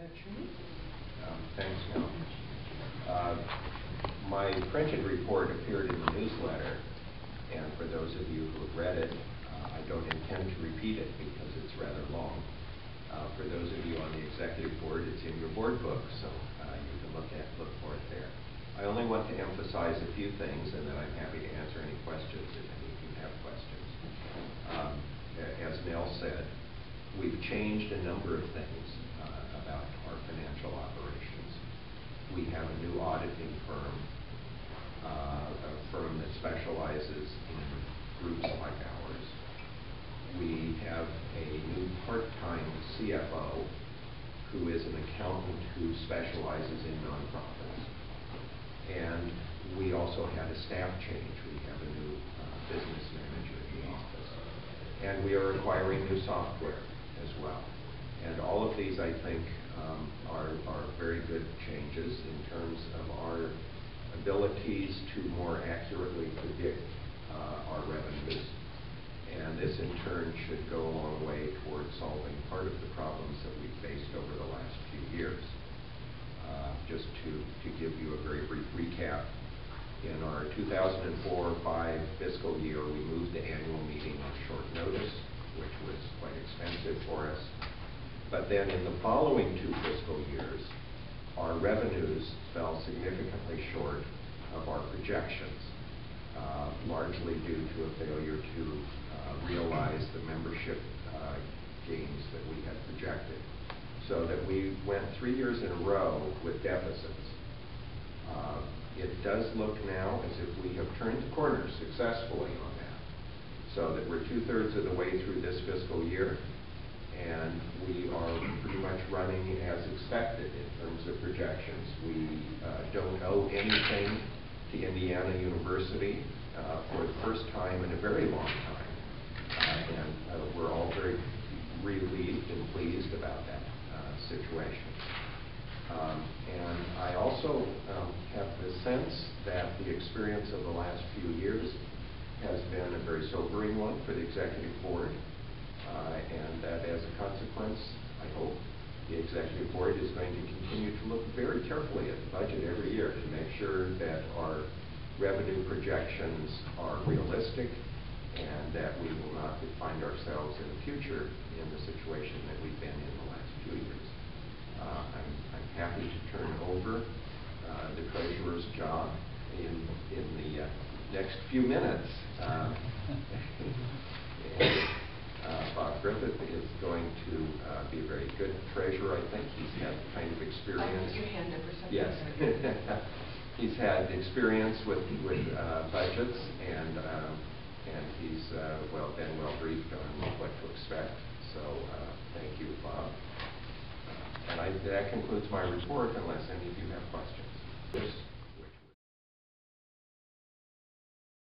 Cherney? Thanks, Mel. My printed report appeared in the newsletter, and for those of you who have read it, I don't intend to repeat it because it's rather long. For those of you on the executive board, it's in your board book, so you can look for it there. I only want to emphasize a few things, and then I'm happy to answer any questions if any of you have questions. As Nell said, we've changed a number of things about our financial operations. We have a new auditing firm, a firm that specializes in groups like ours. We have a new part-time CFO who is an accountant who specializes in nonprofits. And we also had a staff change. We have a new business manager in the office. And we are acquiring new software as well. And all of these, I think, are very good changes in terms of our abilities to more accurately predict our revenues. And this, in turn, should go a long way towards solving part of the problems that we've faced over the last few years. Just to give you a very brief recap, in our 2004-05 fiscal year, we moved the annual meeting on short notice, which was quite expensive for us. But then in the following two fiscal years, our revenues fell significantly short of our projections, largely due to a failure to realize the membership gains that we had projected. So that we went 3 years in a row with deficits. It does look now as if we have turned the corner successfully on that, so that we're 2/3 of the way through this fiscal year, and we are pretty much running as expected in terms of projections. We don't owe anything to Indiana University for the first time in a very long time, and we're all very relieved and pleased about that situation. And I also have the sense that the experience of the last few years has been a very sobering one for the executive board, and that as a consequence, I hope the executive board is going to continue to look very carefully at the budget every year to make sure that our revenue projections are realistic and that we will not find ourselves in the future in the situation that we've been in the last few years. I'm happy to turn over the treasurer's job in the next few minutes. Bob Griffith is going to be a very good treasurer, I think. He's had the kind of experience. Your hand up or something. Yes. He's had experience with budgets, and he's been well briefed on what to expect. So thank you, Bob. And that concludes my report, unless any of you have questions. Yes.